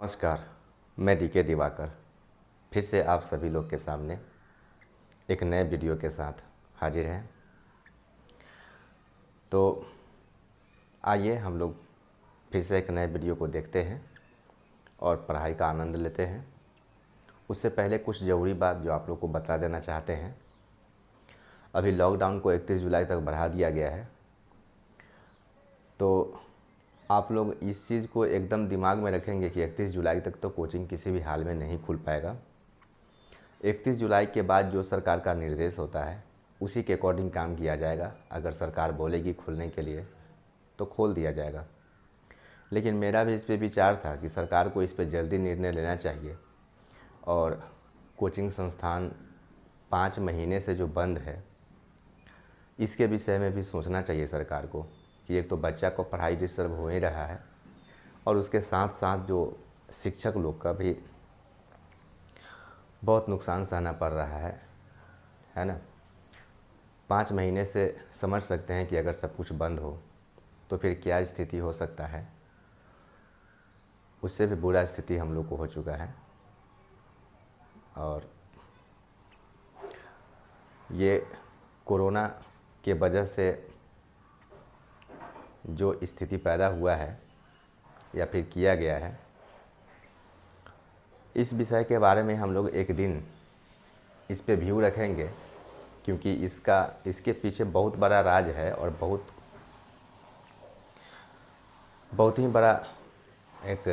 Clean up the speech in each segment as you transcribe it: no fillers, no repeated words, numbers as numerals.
नमस्कार, मैं डीके दिवाकर फिर से आप सभी लोग के सामने एक नए वीडियो के साथ हाजिर हैं। तो आइए हम लोग फिर से एक नए वीडियो को देखते हैं और पढ़ाई का आनंद लेते हैं। उससे पहले कुछ ज़रूरी बात जो आप लोग को बता देना चाहते हैं। अभी लॉकडाउन को 31 जुलाई तक बढ़ा दिया गया है, तो आप लोग इस चीज़ को एकदम दिमाग में रखेंगे कि 31 जुलाई तक तो कोचिंग किसी भी हाल में नहीं खुल पाएगा। 31 जुलाई के बाद जो सरकार का निर्देश होता है उसी के अकॉर्डिंग काम किया जाएगा। अगर सरकार बोलेगी खुलने के लिए तो खोल दिया जाएगा। लेकिन मेरा भी इस पे विचार था कि सरकार को इस पे जल्दी निर्णय लेना चाहिए और कोचिंग संस्थान 5 महीने से जो बंद है इसके विषय में भी सोचना चाहिए सरकार को कि एक तो बच्चा को पढ़ाई डिस्टर्ब हो ही रहा है और उसके साथ साथ जो शिक्षक लोग का भी बहुत नुकसान सहना पड़ रहा है ना। 5 महीने से समझ सकते हैं कि अगर सब कुछ बंद हो तो फिर क्या स्थिति हो सकता है। उससे भी बुरा स्थिति हम लोग को हो चुका है और ये कोरोना के वजह से जो स्थिति पैदा हुआ है या फिर किया गया है, इस विषय के बारे में हम लोग एक दिन इस पे व्यू रखेंगे, क्योंकि इसके पीछे बहुत बड़ा राज है और बहुत ही बड़ा एक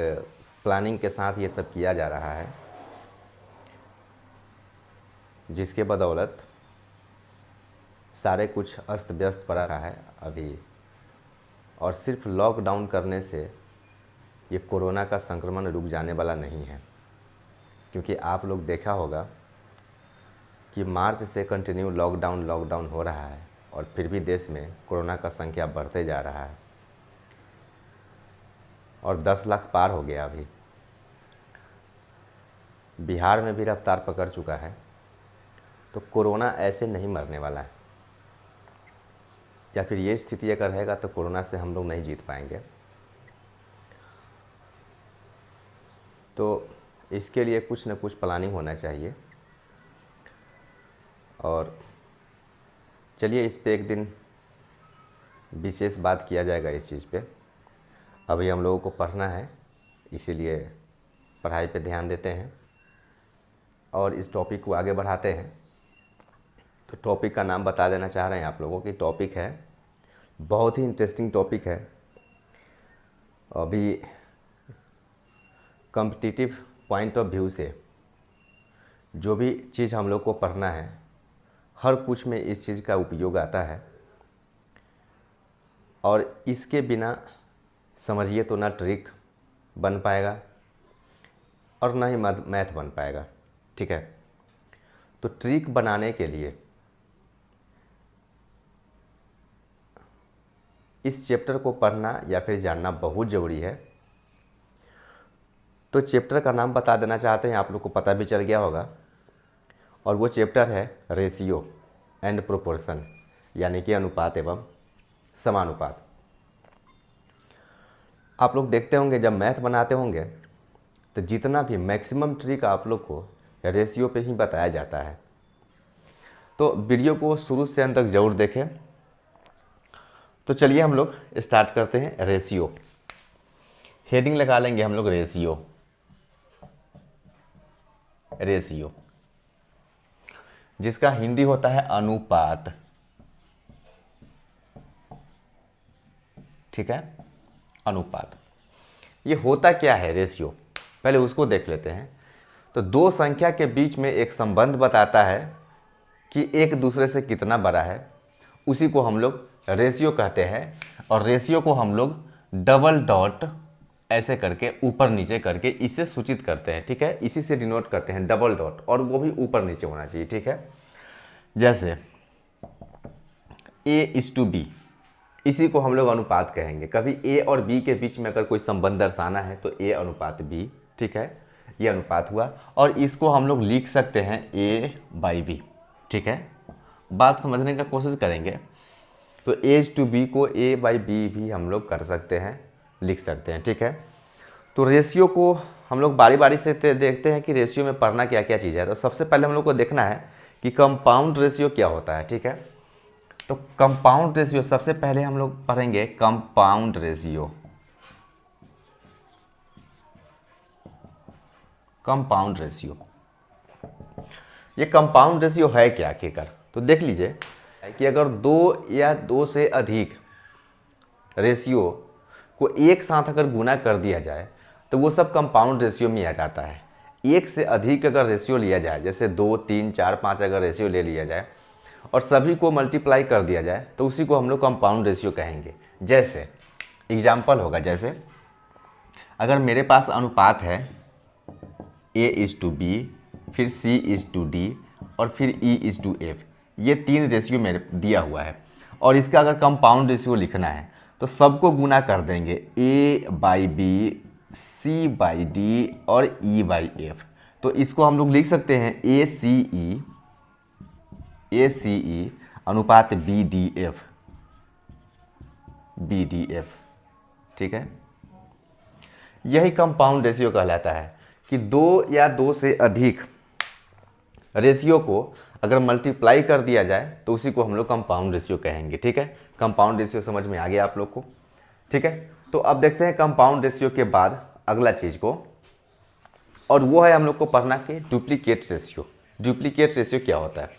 प्लानिंग के साथ ये सब किया जा रहा है, जिसके बदौलत सारे कुछ अस्त व्यस्त पड़ा रहा है अभी। और सिर्फ लॉकडाउन करने से ये कोरोना का संक्रमण रुक जाने वाला नहीं है, क्योंकि आप लोग देखा होगा कि मार्च से कंटिन्यू लॉकडाउन हो रहा है और फिर भी देश में कोरोना का संख्या बढ़ते जा रहा है और 10 लाख पार हो गया। अभी बिहार में भी रफ्तार पकड़ चुका है। तो कोरोना ऐसे नहीं मरने वाला है, या फिर ये स्थिति अगर रहेगा तो कोरोना से हम लोग नहीं जीत पाएंगे। तो इसके लिए कुछ न कुछ प्लानिंग होना चाहिए और चलिए इस पे एक दिन विशेष बात किया जाएगा इस चीज़ पे। अभी हम लोगों को पढ़ना है, इसीलिए पढ़ाई पे ध्यान देते हैं और इस टॉपिक को आगे बढ़ाते हैं। तो टॉपिक का नाम बता देना चाह रहे हैं आप लोगों की। टॉपिक है, बहुत ही इंटरेस्टिंग टॉपिक है। अभी कॉम्पिटिटिव पॉइंट ऑफ व्यू से जो भी चीज़ हम लोग को पढ़ना है, हर कुछ में इस चीज़ का उपयोग आता है और इसके बिना समझिए तो ना ट्रिक बन पाएगा और ना ही मैथ बन पाएगा। ठीक है, तो ट्रिक बनाने के लिए इस चैप्टर को पढ़ना या फिर जानना बहुत ज़रूरी है। तो चैप्टर का नाम बता देना चाहते हैं, आप लोग को पता भी चल गया होगा, और वो चैप्टर है रेशियो एंड प्रोपोर्शन, यानी कि अनुपात एवं समानुपात। आप लोग देखते होंगे जब मैथ बनाते होंगे तो जितना भी मैक्सिमम ट्रिक आप लोग को रेशियो पे ही बताया जाता है। तो वीडियो को शुरू से अंत तक जरूर देखें। तो चलिए हम लोग स्टार्ट करते हैं। रेशियो, हेडिंग लगा लेंगे हम लोग रेशियो, जिसका हिंदी होता है अनुपात। ठीक है, अनुपात। ये होता क्या है रेशियो, पहले उसको देख लेते हैं। तो दो संख्या के बीच में एक संबंध बताता है कि एक दूसरे से कितना बड़ा है, उसी को हम लोग रेशियो कहते हैं। और रेशियो को हम लोग डबल डॉट ऐसे करके ऊपर नीचे करके इससे सूचित करते हैं। ठीक है, इसी से डिनोट करते हैं डबल डॉट, और वो भी ऊपर नीचे होना चाहिए। ठीक है, जैसे A:B, इसी को हम लोग अनुपात कहेंगे। कभी A और B के बीच में अगर कोई संबंध दर्शाना है तो A:B। ठीक है, ये अनुपात हुआ और इसको हम लोग लिख सकते हैं A/B। ठीक है, बात समझने का कोशिश करेंगे तो A:B को A/B भी हम लोग कर सकते हैं, लिख सकते हैं। ठीक है, तो रेशियो को हम लोग बारी बारी से देखते हैं कि रेशियो में पढ़ना क्या क्या चीज़ है। तो सबसे पहले हम लोग को देखना है कि कंपाउंड रेशियो क्या होता है, ठीक है। तो कंपाउंड रेशियो सबसे पहले हम लोग पढ़ेंगे कंपाउंड रेशियो। कंपाउंड रेशियो, ये कंपाउंड रेशियो है क्या आखिरकार? तो देख लीजिए कि अगर दो या दो से अधिक रेशियो को एक साथ अगर गुना कर दिया जाए तो वो सब कंपाउंड रेशियो में आ जाता है। एक से अधिक अगर रेशियो लिया जाए, जैसे 2, 3, 4, 5 अगर रेशियो ले लिया जाए और सभी को मल्टीप्लाई कर दिया जाए तो उसी को हम लोग कंपाउंड रेशियो कहेंगे। जैसे एग्जाम्पल होगा, जैसे अगर मेरे पास अनुपात है A:B, फिर C:D और फिर E:F, ये 3 रेशियो मेरे दिया हुआ है और इसका अगर कंपाउंड रेशियो लिखना है तो सबको गुना कर देंगे A/B, C/D और E/F। तो इसको हम लोग लिख सकते हैं ACE अनुपात BDF, ठीक है। यही कंपाउंड रेशियो कहलाता है कि दो या दो से अधिक रेशियो को अगर मल्टीप्लाई कर दिया जाए तो उसी को हम लोग कंपाउंड रेशियो कहेंगे, ठीक है। कंपाउंड रेशियो समझ में आ गया आप लोग को, ठीक है। तो अब देखते हैं कंपाउंड रेशियो के बाद अगला चीज को, और वो है हम लोग को पढ़ना कि डुप्लीकेट रेशियो। डुप्लीकेट रेशियो क्या होता है?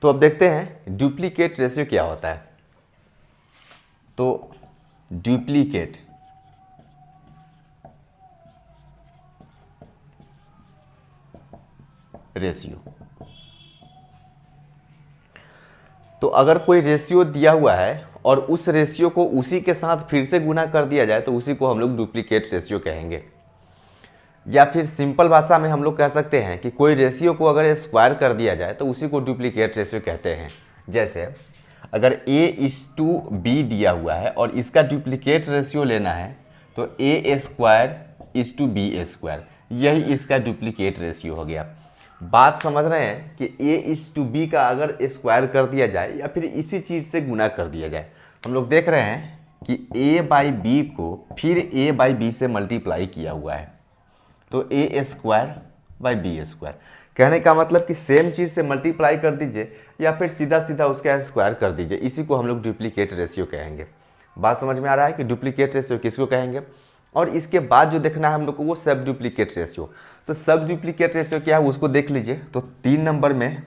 तो अब देखते हैं डुप्लीकेट रेशियो क्या होता है। तो डुप्लीकेट रेशियो, तो अगर कोई रेशियो दिया हुआ है और उस रेशियो को उसी के साथ फिर से गुना कर दिया जाए तो उसी को हम लोग डुप्लीकेट रेशियो कहेंगे। या फिर सिंपल भाषा में हम लोग कह सकते हैं कि कोई रेशियो को अगर स्क्वायर कर दिया जाए तो उसी को डुप्लीकेट रेशियो कहते हैं। जैसे अगर A:B दिया हुआ है और इसका डुप्लीकेट रेशियो लेना है तो A²:B², यही इसका डुप्लीकेट रेशियो हो गया। बात समझ रहे हैं कि A:B का अगर स्क्वायर कर दिया जाए या फिर इसी चीज़ से गुना कर दिया जाए, हम लोग देख रहे हैं कि A/B को फिर A/B से मल्टीप्लाई किया हुआ है तो A²/B²। कहने का मतलब कि सेम चीज़ से मल्टीप्लाई कर दीजिए या फिर सीधा सीधा उसका स्क्वायर कर दीजिए, इसी को हम लोग डुप्लीकेट रेशियो कहेंगे। बात समझ में आ रहा है कि डुप्लीकेट रेशियो किसको कहेंगे? और इसके बाद जो देखना है हम लोग को वो सब डुप्लीकेट रेशियो। तो सब डुप्लीकेट रेशियो क्या है उसको देख लीजिए। तो 3 नंबर में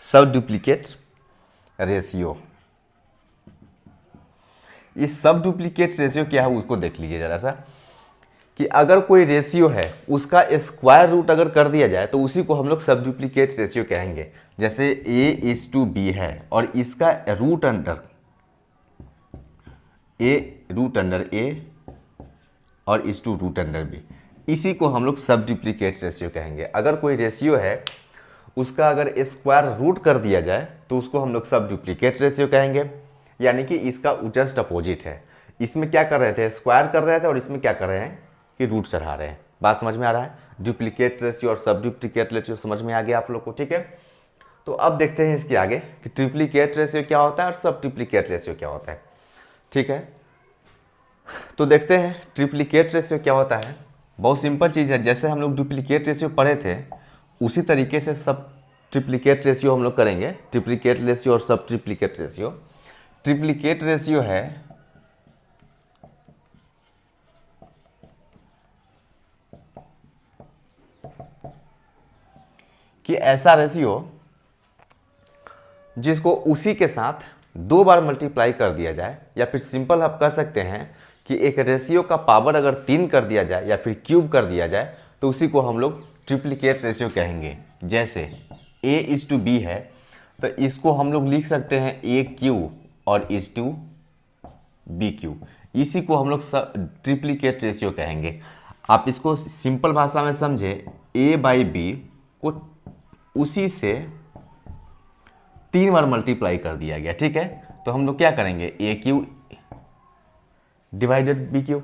सब डुप्लीकेट रेशियो, ये सब डुप्लीकेट रेशियो क्या है उसको देख लीजिए जरा सा, कि अगर कोई रेशियो है उसका स्क्वायर रूट अगर कर दिया जाए तो उसी को हम लोग सब डुप्लीकेट रेशियो कहेंगे। जैसे A:B है और इसका रूट अंडर A और रूट अंडर B, इसी को हम लोग सब डुप्लीकेट रेशियो कहेंगे। अगर कोई रेशियो है उसका अगर स्क्वायर रूट कर दिया जाए तो उसको हम लोग सब डुप्लीकेट रेशियो कहेंगे, यानी कि इसका जस्ट अपोजिट है। इसमें क्या कर रहे थे, स्क्वायर कर रहे थे, और इसमें क्या कर रहे हैं कि रूट चढ़ा रहे हैं। बात समझ में आ रहा है? डुप्लीकेट रेशियो और सब डुप्लीकेट रेशियो समझ में आ गया आप लोग को, ठीक है। तो अब देखते हैं इसके आगे कि ट्रिप्लीकेट रेशियो क्या होता है और सब ट्रिप्लीकेट रेशियो क्या होता है, ठीक है। तो देखते हैं ट्रिप्लीकेट रेशियो क्या होता है। बहुत सिंपल चीज़ है, जैसे हम लोग डुप्लीकेट रेशियो पढ़े थे उसी तरीके से सब ट्रिप्लीकेट रेशियो हम लोग करेंगे। ट्रिप्लीकेट रेशियो और सब ट्रिप्लीकेट रेशियो। ट्रिप्लीकेट रेशियो है कि ऐसा रेशियो जिसको उसी के साथ 2 बार मल्टीप्लाई कर दिया जाए, या फिर सिंपल आप कह सकते हैं कि एक रेशियो का पावर अगर 3 कर दिया जाए या फिर क्यूब कर दिया जाए तो उसी को हम लोग ट्रिप्लीकेट रेशियो कहेंगे। जैसे A:B है तो इसको हम लोग लिख सकते हैं AQ और BQ, इसी को हम लोग ट्रिप्लीकेट रेशियो कहेंगे। आप इसको सिंपल भाषा में समझे, A/B को उसी से 3 बार मल्टीप्लाई कर दिया गया, ठीक है। तो हम लोग क्या करेंगे, AQ डिवाइडेड BQ।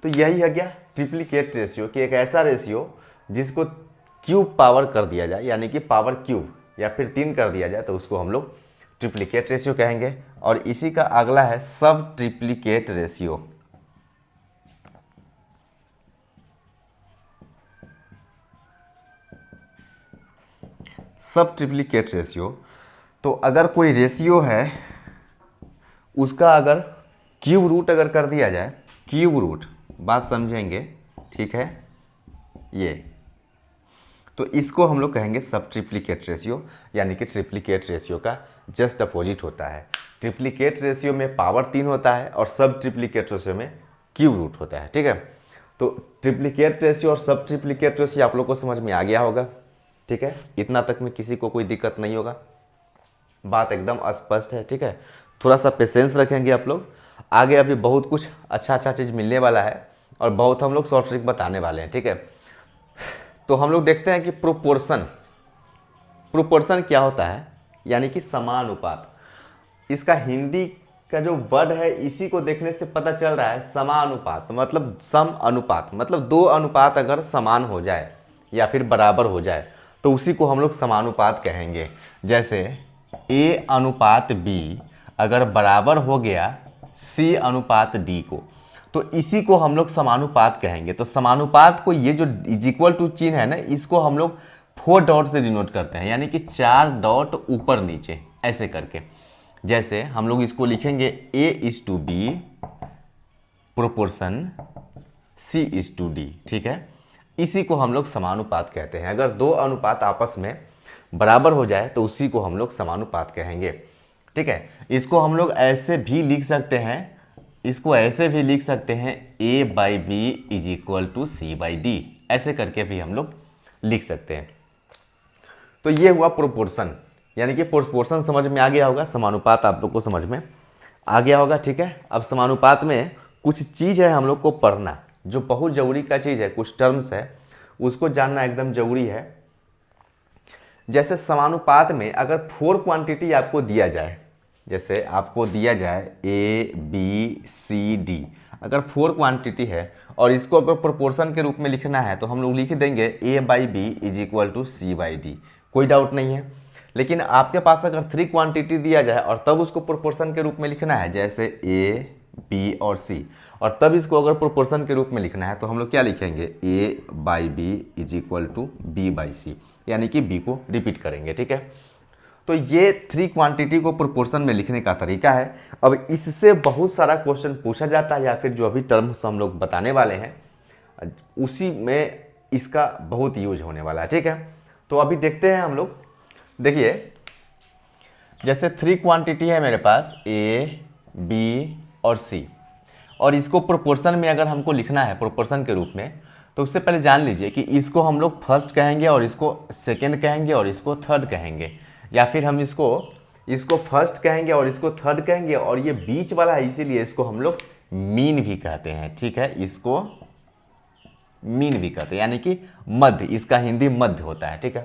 तो यही है क्या ट्रिप्लीकेट रेशियो, कि एक ऐसा रेशियो जिसको क्यूब पावर कर दिया जाए, यानी कि पावर क्यूब या फिर 3 कर दिया जाए तो उसको हम लोग ट्रिप्लिकेट रेशियो कहेंगे। और इसी का अगला है सब ट्रिप्लिकेट रेशियो। सब ट्रिप्लिकेट रेशियो, तो अगर कोई रेशियो है उसका अगर क्यूब रूट अगर कर दिया जाए, क्यूब रूट, बात समझेंगे, ठीक है, ये तो इसको हम लोग कहेंगे सब ट्रिप्लिकेट रेशियो, यानी कि ट्रिप्लिकेट रेशियो का जस्ट अपोजिट होता है। ट्रिप्लिकेट रेशियो में पावर 3 होता है और सब ट्रिप्लिकेट रेशियो में क्यूब रूट होता है, ठीक है। तो ट्रिप्लिकेट रेशियो और सब ट्रिप्लिकेट रेशियो आप लोग को समझ में आ गया होगा, ठीक है, इतना तक में किसी को कोई दिक्कत नहीं होगा, बात एकदम स्पष्ट है, ठीक है। थोड़ा सा पेशेंस रखेंगे आप लोग, आगे अभी बहुत कुछ अच्छा अच्छा चीज़ मिलने वाला है और बहुत हम लोग शॉर्ट ट्रिक बताने वाले हैं, ठीक है। तो हम लोग देखते हैं कि प्रोपोर्शन, प्रोपोर्शन क्या होता है, यानी कि समानुपात। इसका हिंदी का जो वर्ड है इसी को देखने से पता चल रहा है, समानुपात मतलब सम अनुपात, मतलब दो अनुपात अगर समान हो जाए या फिर बराबर हो जाए तो उसी को हम लोग समानुपात कहेंगे। जैसे A अनुपात B अगर बराबर हो गया C अनुपात D को, तो इसी को हम लोग समानुपात कहेंगे। तो समानुपात को ये जो इज इक्वल टू चिन्ह है ना, इसको हम लोग 4 डॉट से डिनोट करते हैं, यानी कि 4 डॉट ऊपर नीचे ऐसे करके। जैसे हम लोग इसको लिखेंगे A:B प्रोपोर्शन C:D, ठीक है। इसी को हम लोग समानुपात कहते हैं। अगर दो अनुपात आपस में बराबर हो जाए तो उसी को हम लोग समानुपात कहेंगे, ठीक है। इसको हम लोग ऐसे भी लिख सकते हैं, इसको ऐसे भी लिख सकते हैं A/B = C/D, ऐसे करके भी हम लोग लिख सकते हैं। तो ये हुआ प्रोपोर्शन, यानी कि प्रोपोर्शन समझ में आ गया होगा, समानुपात आप लोग को समझ में आ गया होगा, ठीक है। अब समानुपात में कुछ चीज़ है हम लोग को पढ़ना, जो बहुत ज़रूरी का चीज़ है, कुछ टर्म्स है उसको जानना एकदम ज़रूरी है। जैसे समानुपात में अगर 4 क्वांटिटी आपको दिया जाए, जैसे आपको दिया जाए A B C D, अगर 4 क्वांटिटी है और इसको अगर प्रोपोर्शन के रूप में लिखना है तो हम लोग लिख देंगे A/B = C/D, कोई डाउट नहीं है। लेकिन आपके पास अगर 3 क्वांटिटी दिया जाए और तब उसको प्रोपोर्शन के रूप में लिखना है, जैसे A B और C, और तब इसको अगर प्रोपोर्शन के रूप में लिखना है तो हम लोग क्या लिखेंगे A/B = B/C, यानी कि B को रिपीट करेंगे, ठीक है। तो ये 3 क्वांटिटी को प्रोपोर्शन में लिखने का तरीका है। अब इससे बहुत सारा क्वेश्चन पूछा जाता है, या फिर जो अभी टर्म्स हम लोग बताने वाले हैं उसी में इसका बहुत यूज होने वाला है, ठीक है। तो अभी देखते हैं हम लोग, देखिए जैसे 3 क्वांटिटी है मेरे पास A B और C, और इसको प्रोपोर्शन में अगर हमको लिखना है प्रोपोर्शन के रूप में, तो उससे पहले जान लीजिए कि इसको हम लोग फर्स्ट कहेंगे और इसको सेकंड कहेंगे और इसको थर्ड कहेंगे, या फिर हम इसको फर्स्ट कहेंगे और इसको थर्ड कहेंगे, और ये बीच वाला है इसीलिए इसको हम लोग मीन भी कहते हैं, ठीक है। इसको मीन भी कहते हैं, यानी कि मध्य, इसका हिंदी मध्य होता है, ठीक है।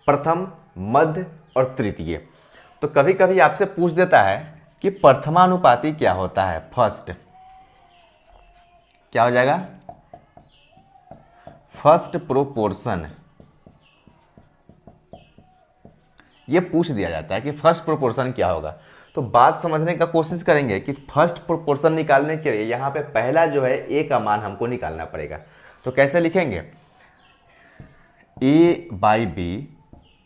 प्रथम, मध्य और तृतीय। तो कभी कभी आपसे पूछ देता है कि प्रथमानुपाती क्या होता है, फर्स्ट क्या हो जाएगा, फर्स्ट प्रोपोर्शन, ये पूछ दिया जाता है कि फर्स्ट प्रोपोर्शन क्या होगा। तो बात समझने का कोशिश करेंगे कि फर्स्ट प्रोपोर्शन निकालने के लिए यहाँ पे पहला जो है A का मान हमको निकालना पड़ेगा। तो कैसे लिखेंगे, A/B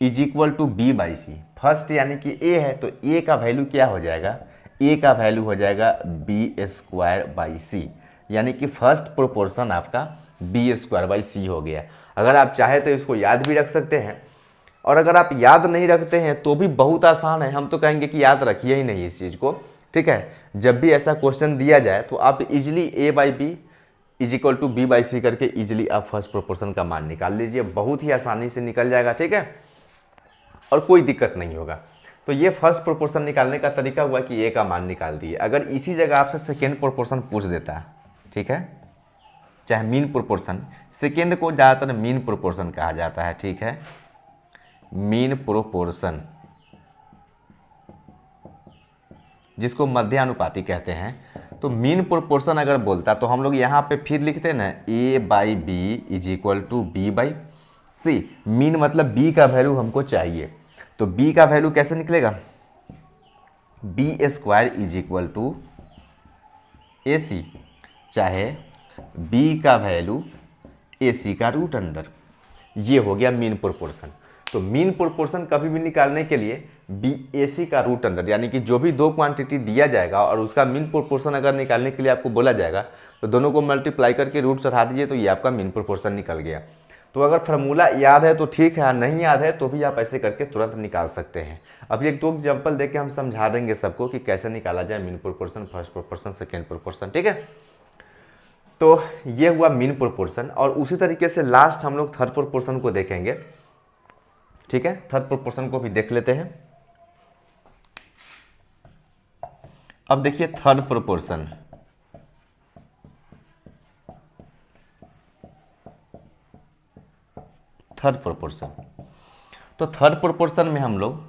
= B/C, फर्स्ट यानी कि A है तो A का वैल्यू क्या हो जाएगा, A का वैल्यू हो जाएगा B²/C, यानी कि फर्स्ट प्रोपोर्शन आपका B²/C हो गया। अगर आप चाहे तो इसको याद भी रख सकते हैं, और अगर आप याद नहीं रखते हैं तो भी बहुत आसान है, हम तो कहेंगे कि याद रखिए ही नहीं इस चीज़ को, ठीक है। जब भी ऐसा क्वेश्चन दिया जाए तो आप इजीली A/B = B/C करके इजीली आप फर्स्ट प्रोपोर्शन का मान निकाल लीजिए, बहुत ही आसानी से निकल जाएगा, ठीक है, और कोई दिक्कत नहीं होगा। तो ये फर्स्ट प्रोपोर्शन निकालने का तरीका हुआ कि A का मान निकाल दिए। अगर इसी जगह आपसे सेकेंड प्रोपोर्शन पूछ देता है, ठीक है, चाहे मीन प्रोपोर्शन, सेकेंड को ज़्यादातर मीन प्रोपोर्शन कहा जाता है, ठीक है, मीन प्रोपोर्शन, जिसको मध्यानुपाती कहते हैं। तो मीन प्रोपोर्शन अगर बोलता तो हम लोग यहाँ पे फिर लिखते हैं ना A/B = B/C, मीन मतलब B का वैल्यू हमको चाहिए। तो B का वैल्यू कैसे निकलेगा, B square is equal to A C, चाहे बी का वैल्यू ए सी का रूट अंडर। ये हो गया मीन प्रोपोर्शन। तो मीन प्रोपोर्शन कभी भी निकालने के लिए बी ए सी का रूट अंडर, यानी कि जो भी दो क्वांटिटी दिया जाएगा और उसका मीन प्रोपोर्शन अगर निकालने के लिए आपको बोला जाएगा तो दोनों को मल्टीप्लाई करके रूट चढ़ा दीजिए, तो ये आपका मीन प्रोपोर्शन निकल गया। तो अगर फार्मूला याद है तो ठीक है, नहीं याद है तो भी आप ऐसे करके तुरंत निकाल सकते हैं। अभी एक दो एग्जाम्पल देके हम समझा देंगे सबको कि कैसे निकाला जाए mean proportion, first proportion, second proportion, ठीक है। तो ये हुआ मीन प्रोपोर्शन, और उसी तरीके से लास्ट हम लोग थर्ड प्रोपोर्शन को देखेंगे, ठीक है। थर्ड प्रोपोर्शन को भी देख लेते हैं। अब देखिए थर्ड प्रोपोर्शन, थर्ड प्रोपोर्शन। तो थर्ड प्रोपोर्शन में हम लोग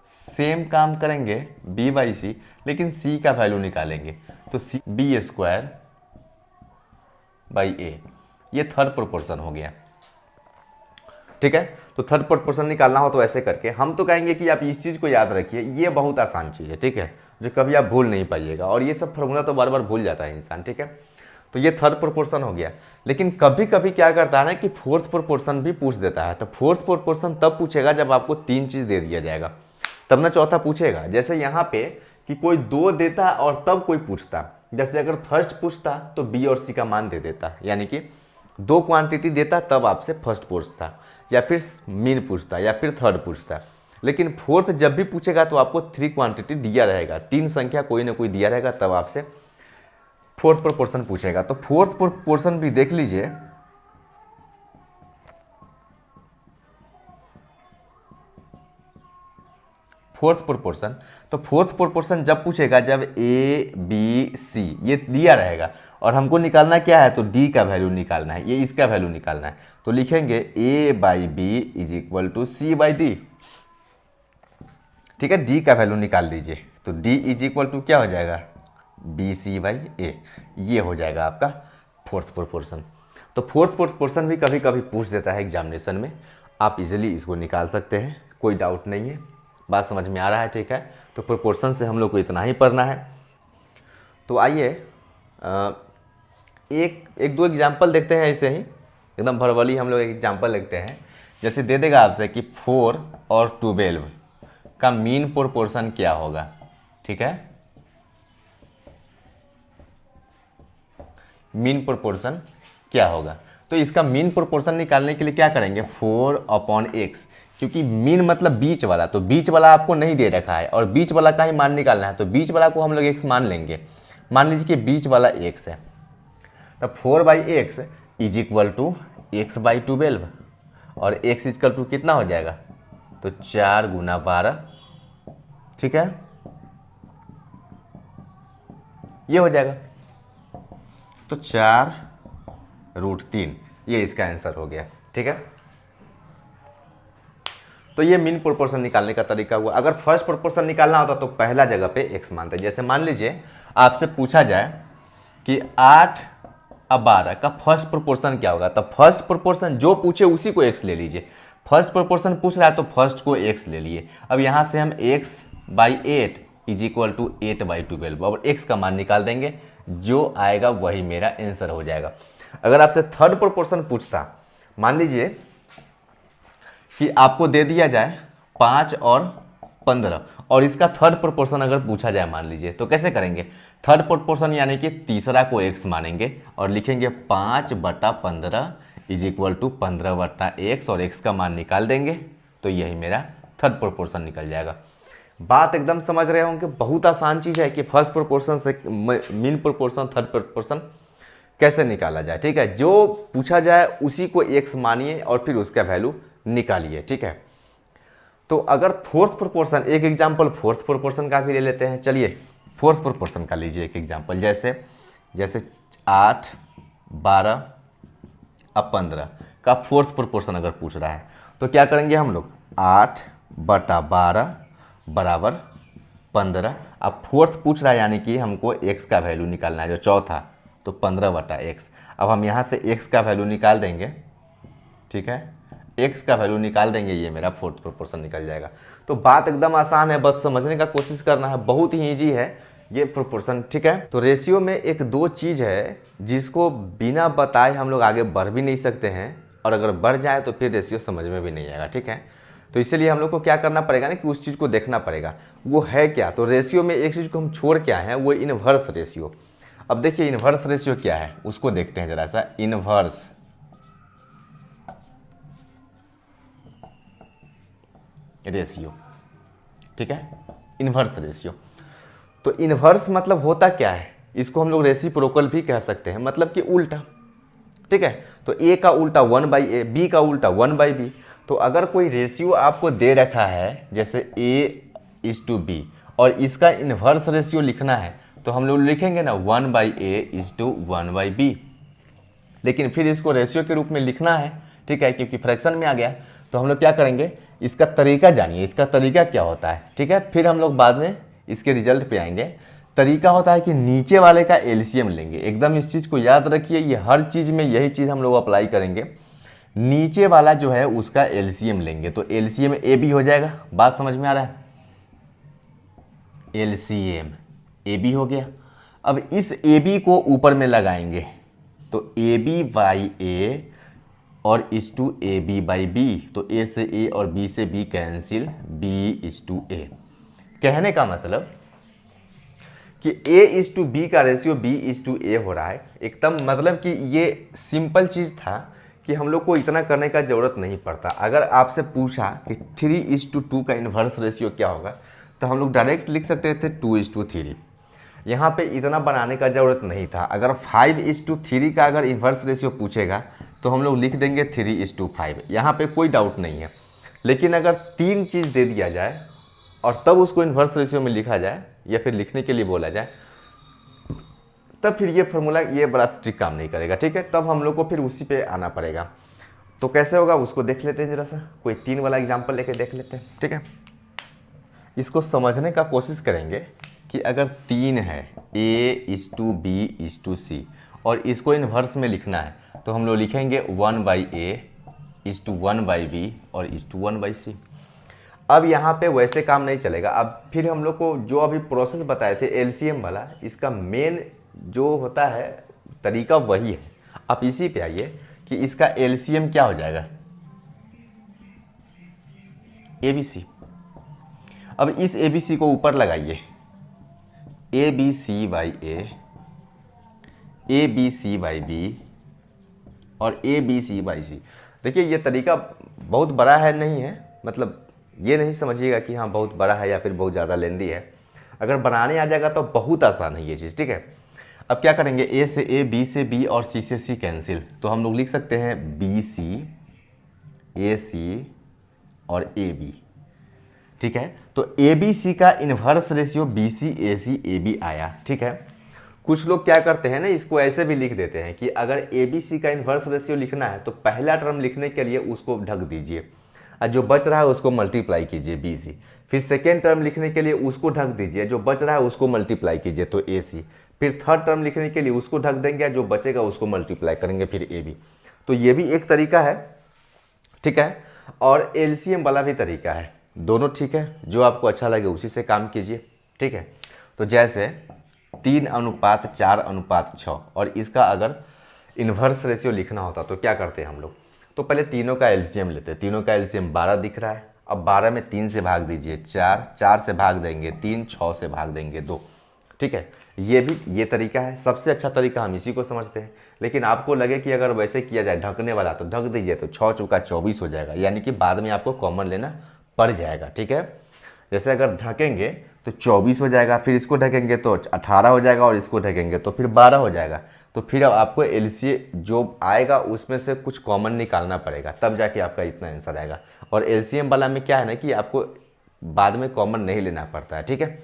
सेम काम करेंगे बी बाई सी, लेकिन सी का वैल्यू निकालेंगे। तो सी बी स्क्वायर बाई ए, ये थर्ड प्रोपोर्शन हो गया, ठीक है। तो थर्ड प्रोपोर्शन निकालना हो तो ऐसे करके हम तो कहेंगे कि आप इस चीज़ को याद रखिए, ये बहुत आसान चीज़ है, ठीक है, जो कभी आप भूल नहीं पाइएगा, और ये सब फार्मूला तो बार बार भूल जाता है इंसान, ठीक है। तो ये थर्ड प्रोपोर्शन हो गया। लेकिन कभी कभी क्या करता है ना कि फोर्थ प्रोपोर्शन भी पूछ देता है। तो फोर्थ प्रोपोर्शन तब पूछेगा जब आपको तीन चीज़ दे दिया जाएगा, तब ना चौथा पूछेगा। जैसे यहाँ पे कि कोई दो देता और तब कोई पूछता, जैसे अगर फर्स्ट पूछता तो बी और सी का मान दे देता, यानी कि दो क्वांटिटी देता तब आपसे फर्स्ट पूछता, या फिर मीन पूछता, या फिर थर्ड पूछता। लेकिन फोर्थ जब भी पूछेगा तो आपको थ्री क्वांटिटी दिया रहेगा, तीन संख्या कोई ना कोई दिया रहेगा, तब आपसे फोर्थ प्रोपोर्शन पूछेगा। तो फोर्थ प्रोपोर्शन भी देख लीजिए। फोर्थ प्रोपोर्शन, तो फोर्थ प्रोपोर्शन जब पूछेगा जब ए बी सी ये दिया रहेगा, और हमको निकालना क्या है, तो डी का वैल्यू निकालना है, ये इसका वैल्यू निकालना है। तो लिखेंगे A by B is equal to C by D, ठीक है। डी का वैल्यू निकाल दीजिए, तो डी इज इक्वल टू क्या हो जाएगा, बी सी बाई ए, ये हो जाएगा आपका फोर्थ प्रोपोर्शन। तो फोर्थ प्रोपोर्शन भी कभी कभी पूछ देता है एग्जामिनेशन में, आप इजीली इसको निकाल सकते हैं, कोई डाउट नहीं है। बात समझ में आ रहा है, ठीक है। तो प्रोपोर्शन से हम लोग को इतना ही पढ़ना है। तो आइए एक दो एग्जाम्पल देखते हैं, ऐसे ही एकदम भरवली हम लोग एक एग्जाम्पल लिखते हैं। जैसे दे देगा आपसे कि 4 और 12 का मीन प्रोपोर्शन क्या होगा, ठीक है। मीन प्रोपोर्शन क्या होगा, तो इसका मीन प्रोपोर्शन निकालने के लिए क्या करेंगे, 4/x, क्योंकि मीन मतलब बीच वाला, तो बीच वाला आपको नहीं दे रखा है और बीच वाला का ही मान निकालना है, तो बीच वाला को हम लोग x मान लेंगे। मान लीजिए कि बीच वाला x है, तब 4/x is equal to x/12, और x इक्वल टू कितना हो जाएगा, तो 4 गुना 12, ठीक है, ये हो जाएगा। तो 4√3, ये इसका आंसर हो गया, ठीक है। तो ये मीन प्रोपोर्शन निकालने का तरीका हुआ। अगर फर्स्ट प्रोपोर्शन निकालना होता तो पहला जगह पे x मानते। जैसे मान लीजिए आपसे पूछा जाए कि 8/12 का फर्स्ट प्रोपोर्शन क्या होगा, तो फर्स्ट प्रोपोर्शन जो पूछे उसी को x ले लीजिए। फर्स्ट प्रोपोर्शन पूछ रहा है तो फर्स्ट को x ले लिए। अब यहाँ से हम x/8 इज इक्वल टू 8/12, और x का मान निकाल देंगे, जो आएगा वही मेरा आंसर हो जाएगा। अगर आपसे थर्ड प्रोपोर्शन पूछता, मान लीजिए कि आपको दे दिया जाए 5 और 15, और इसका थर्ड प्रोपोर्शन अगर पूछा जाए मान लीजिए, तो कैसे करेंगे, थर्ड प्रोपोर्शन यानी कि तीसरा को x मानेंगे और लिखेंगे 5/15 इज इक्वल टू 15/x, और x का मान निकाल देंगे, तो यही मेरा थर्ड प्रोपोर्शन निकल जाएगा। बात एकदम समझ रहे होंगे, बहुत आसान चीज़ है कि फर्स्ट प्रोपोर्शन से मीन प्रोपोर्शन, थर्ड प्रोपोर्शन कैसे निकाला जाए, ठीक है। जो पूछा जाए उसी को x मानिए और फिर उसका वैल्यू निकालिए, ठीक है। तो अगर फोर्थ प्रोपोर्शन, एक एग्जांपल फोर्थ प्रोपोर्शन का भी ले लेते हैं। चलिए फोर्थ प्रोपोर्शन का लीजिए एक एग्जांपल, जैसे 8, 12 अब 15 का फोर्थ प्रोपोर्शन अगर पूछ रहा है तो क्या करेंगे हम लोग, 8/12 बराबर 15। अब फोर्थ पूछ रहा है यानी कि हमको x का वैल्यू निकालना है, जो चौथा, तो 15/x। अब हम यहाँ से x का वैल्यू निकाल देंगे, ठीक है। x का वैल्यू निकाल देंगे, ये मेरा फोर्थ प्रोपोर्शन निकल जाएगा। तो बात एकदम आसान है, बस समझने का कोशिश करना है, बहुत ही ईजी है ये प्रोपोर्शन, ठीक है। तो रेशियो में एक दो चीज़ है जिसको बिना बताए हम लोग आगे बढ़ भी नहीं सकते हैं, और अगर बढ़ जाए तो फिर रेशियो समझ में भी नहीं आएगा, ठीक है। तो इसलिए हम लोग को क्या करना पड़ेगा ना कि उस चीज़ को देखना पड़ेगा वो है क्या। तो रेशियो में एक चीज़ को हम छोड़ के आए हैं, वो इनवर्स रेशियो। अब देखिए इनवर्स रेशियो क्या है उसको देखते हैं जरा सा। इनवर्स रेशियो, ठीक है, इनवर्स रेशियो। तो इनवर्स मतलब होता क्या है, इसको हम लोग रेसिप्रोकल भी कह सकते हैं, मतलब कि उल्टा, ठीक है। तो a का उल्टा 1/a, b का उल्टा 1/b। तो अगर कोई रेशियो आपको दे रखा है जैसे a:b और इसका इनवर्स रेशियो लिखना है तो हम लोग लिखेंगे ना 1/a:1/b। लेकिन फिर इसको रेशियो के रूप में लिखना है, ठीक है, क्योंकि फ्रैक्शन में आ गया। तो हम लोग क्या करेंगे, इसका तरीका जानिए, इसका तरीका क्या होता है, ठीक है। फिर हम लोग बाद में इसके रिजल्ट पे आएंगे। तरीका होता है कि नीचे वाले का एलसीएम लेंगे, एकदम इस चीज़ को याद रखिए, ये हर चीज़ में यही चीज़ हम लोग अप्लाई करेंगे। नीचे वाला जो है उसका एलसीएम लेंगे, तो एलसीएम ए बी हो जाएगा। बात समझ में आ रहा है, एलसीएम ए बी हो गया। अब इस ए बी को ऊपर में लगाएंगे तो ए बी बाई ए और is to A B by B, तो ए से ए और बी से B cancel, B is to A. कहने का मतलब कि a इज टू बी का ratio b is to A हो रहा है एकदम, मतलब कि ये सिंपल चीज़ था कि हम लोग को इतना करने का ज़रूरत नहीं पड़ता। अगर आपसे पूछा कि 3:2 का इन्वर्स रेशियो क्या होगा तो हम लोग डायरेक्ट लिख सकते थे 2:3। यहाँ पे इतना बनाने का ज़रूरत नहीं था। अगर 5:3 का अगर इन्वर्स रेशियो पूछेगा तो हम लोग लिख देंगे 3:5, यहाँ पे कोई डाउट नहीं है। लेकिन अगर तीन चीज़ दे दिया जाए और तब उसको इन्वर्स रेशियो में लिखा जाए या फिर लिखने के लिए बोला जाए, तब फिर ये फार्मूला, ये बड़ा ट्रिक काम नहीं करेगा, ठीक है। तब हम लोग को फिर उसी पे आना पड़ेगा। तो कैसे होगा उसको देख लेते हैं जरा सा, कोई 3 वाला एग्जाम्पल लेके देख लेते हैं, ठीक है। इसको समझने का कोशिश करेंगे कि अगर 3 है a:b:c और इसको इन्वर्स में लिखना है तो हम लोग लिखेंगे 1/a:1/b और 1/c। अब यहाँ पे वैसे काम नहीं चलेगा। अब फिर हम लोग को जो अभी प्रोसेस बताए थे एलसीएम वाला, इसका मेन जो होता है तरीका वही है। आप इसी पे आइए कि इसका एलसीएम क्या हो जाएगा, ABC। अब इस ABC को ऊपर लगाइए, ABC/A, ABC/B और ABC/C। देखिए ये तरीका बहुत बड़ा है नहीं है, मतलब ये नहीं समझिएगा कि हाँ बहुत बड़ा है या फिर बहुत ज़्यादा लेंदी है। अगर बनाने आ जाएगा तो बहुत आसान है ये चीज़, ठीक है। अब क्या करेंगे, A से A, B से B और C से C कैंसिल, तो हम लोग लिख सकते हैं BC, AC और AB, ठीक है। तो ABC का inverse ratio BC AC AB आया, ठीक है। कुछ लोग क्या करते हैं ना, इसको ऐसे भी लिख देते हैं कि अगर ABC का इन्वर्स रेशियो लिखना है तो पहला टर्म लिखने के लिए उसको ढक दीजिए और जो बच रहा है उसको मल्टीप्लाई कीजिए BC। फिर सेकेंड टर्म लिखने के लिए उसको ढक दीजिए, जो बच रहा है उसको मल्टीप्लाई कीजिए तो AC। फिर थर्ड टर्म लिखने के लिए उसको ढक देंगे, जो बचेगा उसको मल्टीप्लाई करेंगे फिर AB। तो ये भी एक तरीका है, ठीक है। और एलसीएम वाला भी तरीका है, दोनों ठीक है, जो आपको अच्छा लगे उसी से काम कीजिए, ठीक है। तो जैसे 3:4:6 और इसका अगर इन्वर्स रेशियो लिखना होता तो क्या करते हैं हम लोग, तो पहले तीनों का एलसीएम लेते हैं। तीनों का एलसीएम 12 दिख रहा है। अब 12 में 3 से भाग दीजिए 4, 4 से भाग देंगे 3, 6 से भाग देंगे 2, ठीक है। ये तरीका है, सबसे अच्छा तरीका हम इसी को समझते हैं। लेकिन आपको लगे कि अगर वैसे किया जाए ढकने वाला तो ढक दीजिए, तो 6 चौका 24 हो जाएगा, यानी कि बाद में आपको कॉमन लेना पड़ जाएगा, ठीक है। जैसे अगर ढकेंगे तो 24 हो जाएगा, फिर इसको ढकेंगे तो 18 हो जाएगा और इसको ढकेंगे तो फिर 12 हो जाएगा। तो फिर आपको एलसीएम जो आएगा उसमें से कुछ कॉमन निकालना पड़ेगा, तब जाके आपका इतना आंसर आएगा। और एलसीएम वाला में क्या है ना कि आपको बाद में कॉमन नहीं लेना पड़ता है, ठीक है।